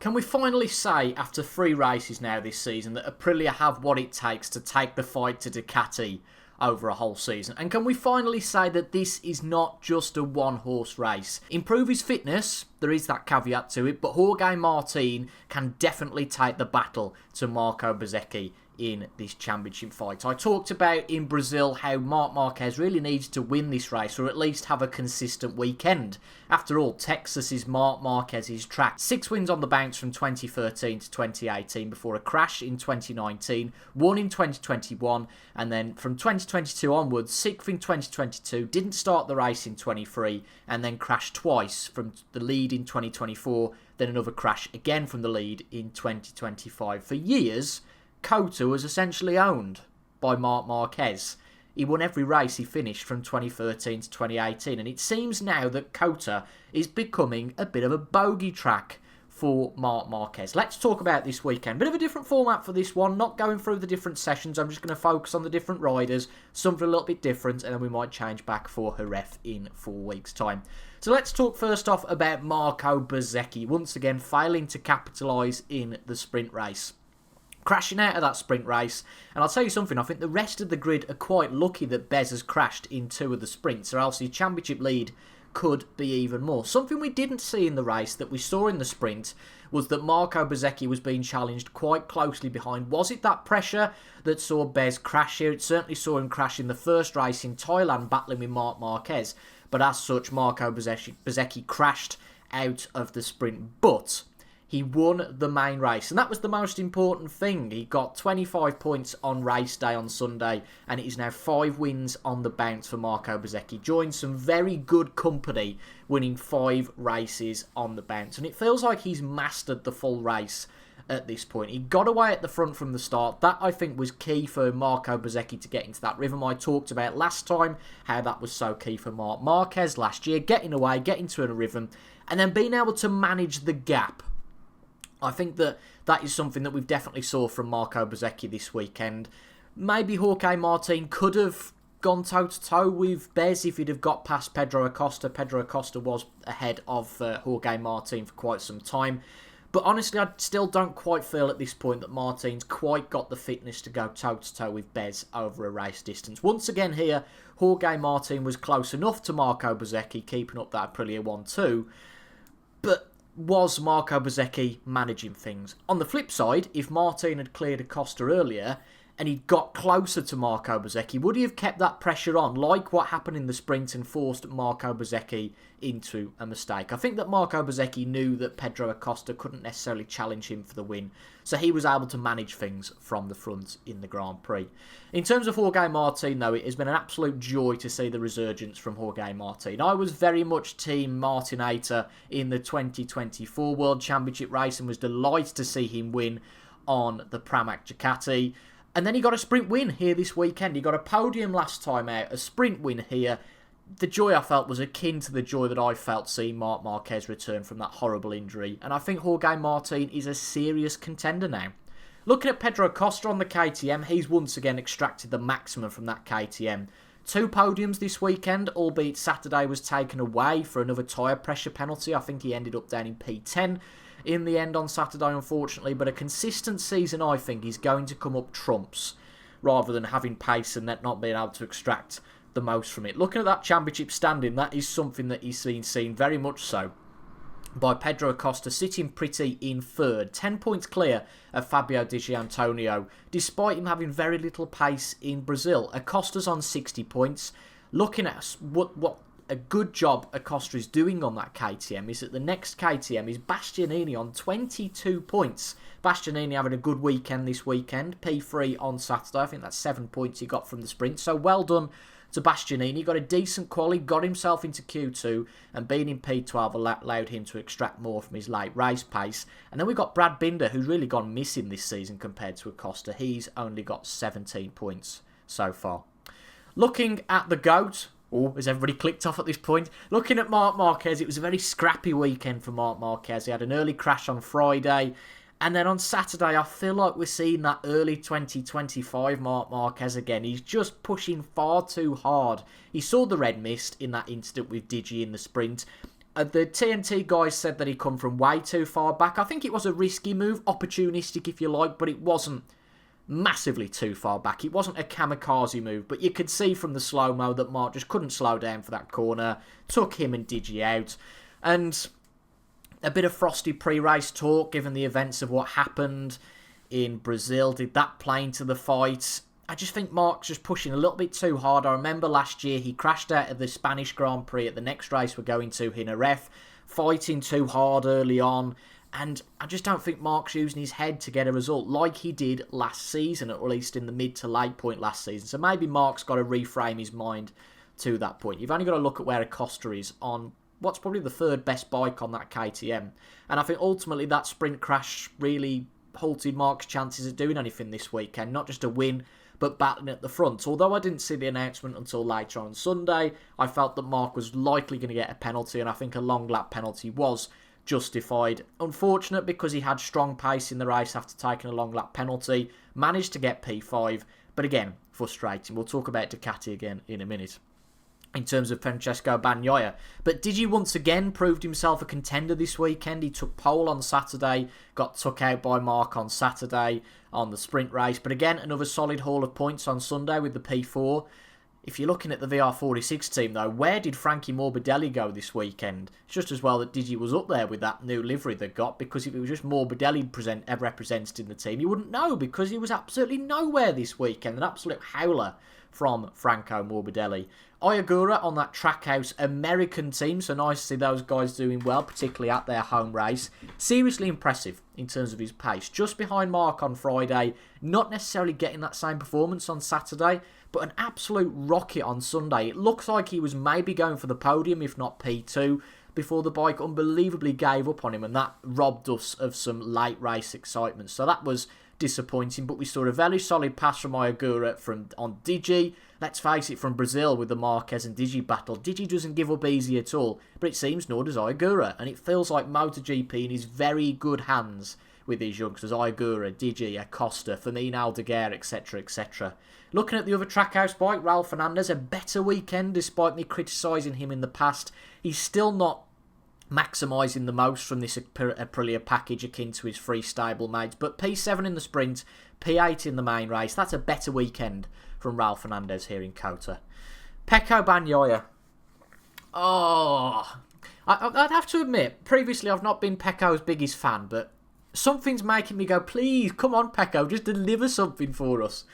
Can we finally say, after 3 races now this season, that Aprilia have what it takes to take the fight to Ducati over a whole season? And can we finally say that this is not just a one-horse race? Improve his fitness, there is that caveat to it, but Jorge Martin can definitely take the battle to Marco Bezzecchi in this championship fight. I talked about in Brazil how Marc Marquez really needs to win this race, or at least have a consistent weekend. After all, Texas is Marc Marquez's track. 6 wins on the bounce from 2013 to 2018 before a crash in 2019, 1 in 2021, and then from 2022 onwards, 6th in 2022, didn't start the race in 23, and then crashed twice from the lead in 2024, then another crash again from the lead in 2025. For years, COTA was essentially owned by Marc Marquez. He won every race he finished from 2013 to 2018, and it seems now that COTA is becoming a bit of a bogey track for Marc Marquez. Let's talk about this weekend. Bit of a different format for this one, not going through the different sessions. I'm just going to focus on the different riders, something a little bit different, and then we might change back for Jerez in 4 weeks' time. So let's talk first off about Marco Bezzecchi, once again failing to capitalise in the sprint race. Crashing out of that sprint race, and I'll tell you something, I think the rest of the grid are quite lucky that Bez has crashed in 2 of the sprints, or else the championship lead could be even more. Something we didn't see in the race that we saw in the sprint was that Marco Bezzecchi was being challenged quite closely behind. Was it that pressure that saw Bez crash here? It certainly saw him crash in the first race in Thailand, battling with Marc Marquez, but as such, Marco Bezzecchi crashed out of the sprint, but he won the main race, and that was the most important thing. He got 25 points on race day on Sunday, and it is now 5 wins on the bounce for Marco Bezzecchi. Joined some very good company, winning 5 races on the bounce, and it feels like he's mastered the full race at this point. He got away at the front from the start. That, I think, was key for Marco Bezzecchi to get into that rhythm. I talked about last time how that was so key for Marc Marquez last year, getting away, getting to a rhythm, and then being able to manage the gap. I think that is something that we've definitely saw from Marco Bezzecchi this weekend. Maybe Jorge Martin could have gone toe-to-toe with Bez if he'd have got past Pedro Acosta. Pedro Acosta was ahead of Jorge Martin for quite some time. But honestly, I still don't quite feel at this point that Martin's quite got the fitness to go toe-to-toe with Bez over a race distance. Once again here, Jorge Martin was close enough to Marco Bezzecchi, keeping up that Aprilia 1-2. But was Marco Bezzecchi managing things? On the flip side, if Martin had cleared Acosta earlier and he'd got closer to Marco Bezzecchi, would he have kept that pressure on, like what happened in the sprint, and forced Marco Bezzecchi into a mistake? I think that Marco Bezzecchi knew that Pedro Acosta couldn't necessarily challenge him for the win, so he was able to manage things from the front in the Grand Prix. In terms of Jorge Martin, though, it has been an absolute joy to see the resurgence from Jorge Martin. I was very much Team Martinator in the 2024 World Championship race and was delighted to see him win on the Pramac Ducati. And then he got a sprint win here this weekend. He got a podium last time out, a sprint win here. The joy I felt was akin to the joy that I felt seeing Marc Marquez return from that horrible injury. And I think Jorge Martin is a serious contender now. Looking at Pedro Acosta on the KTM, he's once again extracted the maximum from that KTM. 2 podiums this weekend, albeit Saturday was taken away for another tyre pressure penalty. I think he ended up down in P10 in the end on Saturday, unfortunately, but a consistent season, I think, is going to come up trumps rather than having pace and not being able to extract the most from it. Looking at that championship standing, that is something that he's been seen very much so by Pedro Acosta, sitting pretty in 3rd, 10 points clear of Fabio Di Giannantonio, despite him having very little pace in Brazil. Acosta's on 60 points. Looking at what a good job Acosta is doing on that KTM is that the next KTM is Bastianini on 22 points. Bastianini having a good weekend this weekend. P3 on Saturday. I think that's 7 points he got from the sprint. So well done to Bastianini. Got a decent quali, got himself into Q2, and being in P12 allowed him to extract more from his late race pace. And then we've got Brad Binder, who's really gone missing this season compared to Acosta. He's only got 17 points so far. Looking at the GOAT. Oh, has everybody clicked off at this point? Looking at Marc Marquez, it was a very scrappy weekend for Marc Marquez. He had an early crash on Friday, and then on Saturday, I feel like we're seeing that early 2025 Marc Marquez again. He's just pushing far too hard. He saw the red mist in that incident with Digi in the sprint. The TNT guys said that he come from way too far back. I think it was a risky move, opportunistic if you like, but it wasn't massively too far back. It wasn't a kamikaze move, but you could see from the slow-mo that Marc just couldn't slow down for that corner, took him and Digi out. And a bit of frosty pre-race talk, given the events of what happened in Brazil. Did that play into the fight? I just think Marc's just pushing a little bit too hard. I remember last year he crashed out of the Spanish Grand Prix at the next race we're going to in a ref, fighting too hard early on. And I just don't think Marc's using his head to get a result like he did last season, at least in the mid to late point last season. So maybe Marc's got to reframe his mind to that point. You've only got to look at where Acosta is on what's probably the third best bike on that KTM. And I think ultimately that sprint crash really halted Marc's chances of doing anything this weekend. Not just a win, but battling at the front. Although I didn't see the announcement until later on Sunday, I felt that Marc was likely going to get a penalty, and I think a long lap penalty was justified. Unfortunate because he had strong pace in the race after taking a long lap penalty, managed to get P5, but again, frustrating. We'll talk about Ducati again in a minute in terms of Pecco Bagnaia. But Digi once again proved himself a contender this weekend. He took pole on Saturday, got took out by Marc on Saturday on the sprint race. But again, another solid haul of points on Sunday with the P4. If you're looking at the VR46 team though, where did Frankie Morbidelli go this weekend? It's just as well that Digi was up there with that new livery they got, because if it was just Morbidelli represented in the team, you wouldn't know, because he was absolutely nowhere this weekend. An absolute howler from Franco Morbidelli. Oyagura on that Trackhouse American team, so nice to see those guys doing well, particularly at their home race. Seriously impressive in terms of his pace. Just behind Marc on Friday, not necessarily getting that same performance on Saturday, but an absolute rocket on Sunday. It looks like he was maybe going for the podium, if not P2, before the bike unbelievably gave up on him, and that robbed us of some late race excitement. So that was disappointing, but we saw a very solid pass from Oyagura on Digi. Let's face it, from Brazil with the Marquez and Digi battle, Digi doesn't give up easy at all, but it seems nor does Oyagura, and it feels like MotoGP in his very good hands with these youngsters, Oyagura, Digi, Acosta, Firmino Aldeguer, etc, etc. Looking at the other Trackhouse bike, Raul Fernandez, a better weekend despite me criticising him in the past. He's still not maximising the most from this Aprilia package akin to his free stable mates, but P7 in the sprint, P8 in the main race. That's a better weekend from Raul Fernandez here in Kota. Pecco Bagnaia. Oh, I'd have to admit, previously I've not been Pecco's biggest fan, but something's making me go, please, come on Pecco, just deliver something for us.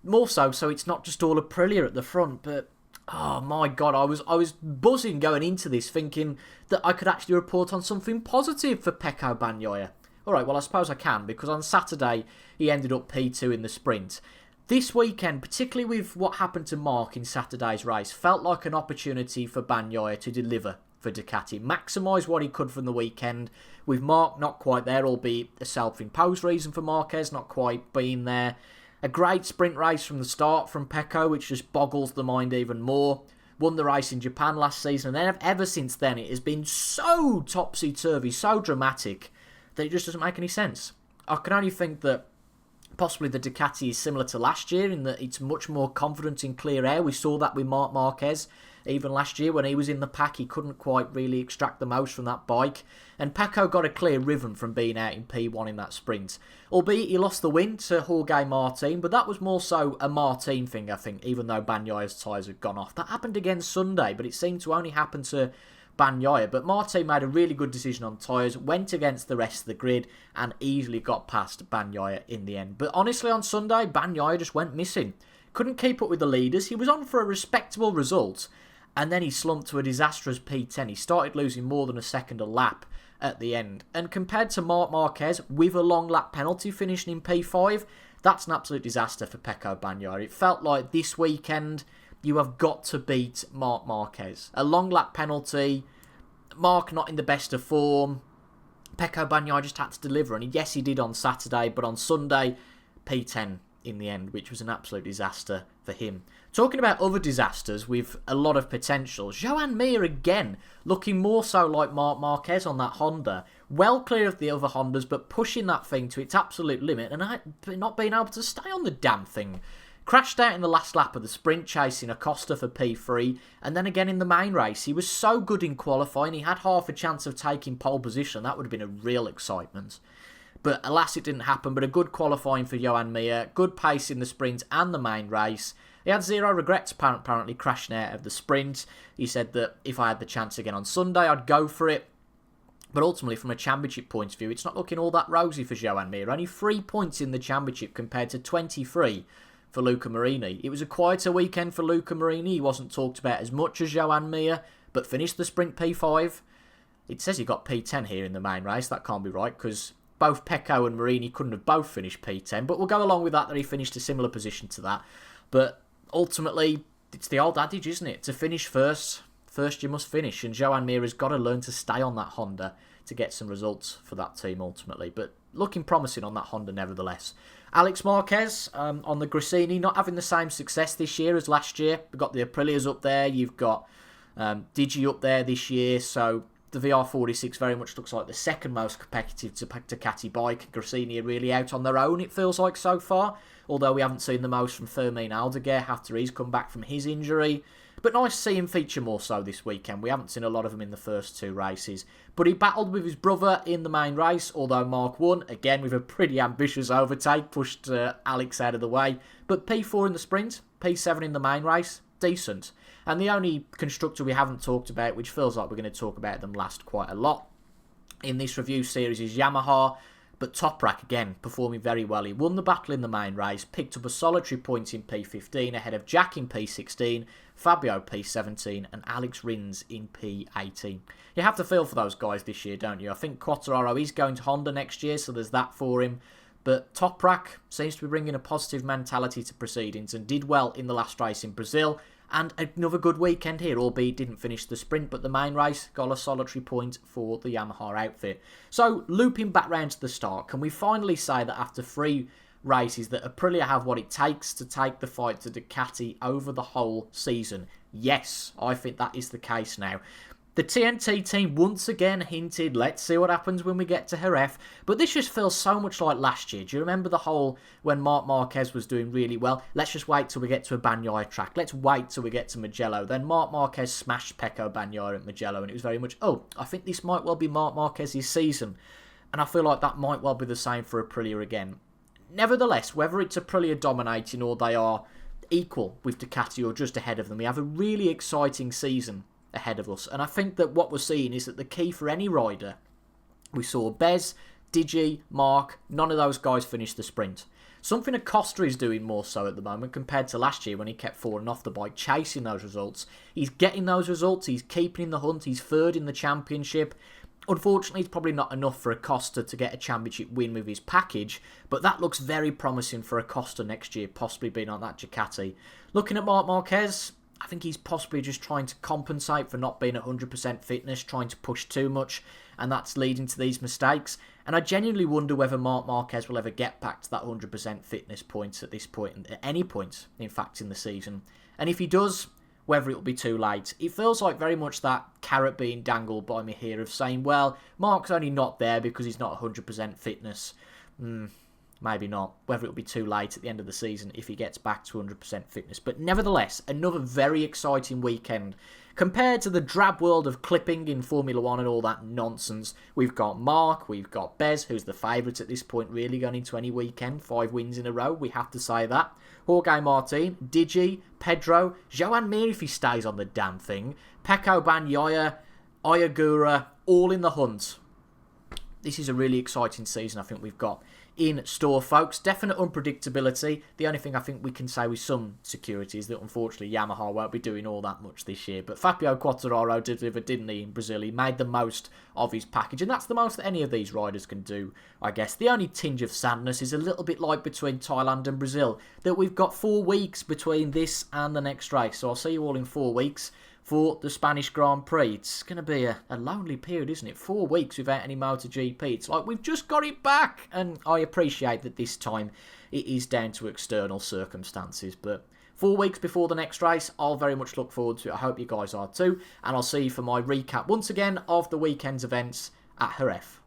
More so it's not just all Aprilia at the front, but oh my God, I was buzzing going into this, thinking that I could actually report on something positive for Pecco Bagnaia. Alright, well I suppose I can, because on Saturday he ended up P2 in the sprint. This weekend, particularly with what happened to Marc in Saturday's race, felt like an opportunity for Bagnaia to deliver for Ducati, maximise what he could from the weekend, with Marc not quite there, albeit a self-imposed reason for Marquez not quite being there. A great sprint race from the start from Pecco, which just boggles the mind even more. Won the race in Japan last season, and then ever since then it has been so topsy-turvy, so dramatic, that it just doesn't make any sense. I can only think that possibly the Ducati is similar to last year in that it's much more confident in clear air. We saw that with Marc Marquez. Even last year when he was in the pack, he couldn't quite really extract the most from that bike. And Pecco got a clear rhythm from being out in P1 in that sprint. Albeit he lost the win to Jorge Martin, but that was more so a Martin thing, I think, even though Bagnaia's tyres had gone off. That happened again Sunday, but it seemed to only happen to Bagnaia. But Martin made a really good decision on tyres, went against the rest of the grid, and easily got past Bagnaia in the end. But honestly, on Sunday, Bagnaia just went missing. Couldn't keep up with the leaders. He was on for a respectable result, and then he slumped to a disastrous P10. He started losing more than a second a lap at the end. And compared to Marc Marquez, with a long lap penalty finishing in P5, that's an absolute disaster for Pecco Bagnaia. It felt like this weekend, you have got to beat Marc Marquez. A long lap penalty, Marc not in the best of form, Pecco Bagnaia just had to deliver. And yes, he did on Saturday, but on Sunday, P10 in the end, which was an absolute disaster for him. Talking about other disasters with a lot of potential, Joan Mir again, looking more so like Marc Marquez on that Honda, well clear of the other Hondas, but pushing that thing to its absolute limit and not being able to stay on the damn thing. Crashed out in the last lap of the sprint, chasing Acosta for P3, and then again in the main race. He was so good in qualifying, he had half a chance of taking pole position. That would have been a real excitement. But alas, it didn't happen. But a good qualifying for Joan Mir, good pace in the sprint and the main race. He had zero regrets, apparently, crashing out of the sprint. He said that if I had the chance again on Sunday, I'd go for it. But ultimately, from a championship point of view, it's not looking all that rosy for Joan Mir. Only 3 points in the championship compared to 23 for Luca Marini. It was a quieter weekend for Luca Marini. He wasn't talked about as much as Joan Mir, but finished the sprint P5. It says he got P10 here in the main race. That can't be right, because both Pecco and Marini couldn't have both finished P10. But we'll go along with that he finished a similar position to that. But ultimately, it's the old adage, isn't it? To finish first you must finish. And Joan Mir has got to learn to stay on that Honda to get some results for that team ultimately. But looking promising on that Honda nevertheless. Alex Marquez on the Gresini, not having the same success this year as last year. We've got the Aprilias up there. You've got Digi up there this year. So the VR46 very much looks like the second most competitive Ducati bike. Gresini are really out on their own, it feels like, so far. Although we haven't seen the most from Fermin Aldeguer after he's come back from his injury. But nice to see him feature more so this weekend. We haven't seen a lot of him in the first 2 races. But he battled with his brother in the main race, although Marc won, again with a pretty ambitious overtake, pushed Alex out of the way. But P4 in the sprint, P7 in the main race, decent. And the only constructor we haven't talked about, which feels like we're going to talk about them last quite a lot in this review series, is Yamaha. But Toprak, again, performing very well. He won the battle in the main race, picked up a solitary point in P15 ahead of Jack in P16, Fabio P17 and Alex Rins in P18. You have to feel for those guys this year, don't you? I think Quartararo is going to Honda next year, so there's that for him. But Toprak seems to be bringing a positive mentality to proceedings and did well in the last race in Brazil. And another good weekend here, albeit didn't finish the sprint, but the main race got a solitary point for the Yamaha outfit. So, looping back round to the start, can we finally say that after 3 races that Aprilia have what it takes to take the fight to Ducati over the whole season? Yes, I think that is the case now. The TNT team once again hinted, let's see what happens when we get to Jerez. But this just feels so much like last year. Do you remember the whole, when Marc Marquez was doing really well, let's just wait till we get to a Bagnaia track. Let's wait till we get to Mugello. Then Marc Marquez smashed Pecco Bagnaia at Mugello, and it was very much, oh, I think this might well be Marc Marquez's season. And I feel like that might well be the same for Aprilia again. Nevertheless, whether it's Aprilia dominating or they are equal with Ducati or just ahead of them, we have a really exciting season ahead of us. And I think that what we're seeing is that the key for any rider, we saw Bez, Digi, Marc, none of those guys finished the sprint. Something Acosta is doing more so at the moment compared to last year when he kept falling off the bike, chasing those results. He's getting those results, he's keeping in the hunt, he's third in the championship. Unfortunately, it's probably not enough for Acosta to get a championship win with his package, but that looks very promising for Acosta next year, possibly being on that Ducati. Looking at Marc Marquez, I think he's possibly just trying to compensate for not being at 100% fitness, trying to push too much, and that's leading to these mistakes. And I genuinely wonder whether Marc Marquez will ever get back to that 100% fitness point at this point, at any point, in fact, in the season. And if he does, whether it'll be too late. It feels like very much that carrot being dangled by me here of saying, well, Marc's only not there because he's not 100% fitness. Maybe not. Whether it'll be too late at the end of the season if he gets back to 100% fitness. But nevertheless, another very exciting weekend. Compared to the drab world of clipping in Formula 1 and all that nonsense, we've got Marc, we've got Bez, who's the favourite at this point really going into any weekend. 5 wins in a row, we have to say that. Jorge Martin, Digi, Pedro, Joan Mir if he stays on the damn thing, Pecco Bagnaia, Ayagura, all in the hunt. This is a really exciting season I think we've got in store, folks. Definite unpredictability. The only thing I think we can say with some security is that unfortunately Yamaha won't be doing all that much this year. But Fabio Quartararo delivered, didn't he, in Brazil? He made the most of his package, and that's the most that any of these riders can do, I guess. The only tinge of sadness is a little bit like between Thailand and Brazil, that we've got 4 weeks between this and the next race. So I'll see you all in 4 weeks for the Spanish Grand Prix. It's going to be a lonely period, isn't it? 4 weeks without any MotoGP. It's like we've just got it back. And I appreciate that this time it is down to external circumstances. But 4 weeks before the next race, I'll very much look forward to it. I hope you guys are too. And I'll see you for my recap once again of the weekend's events at Jerez.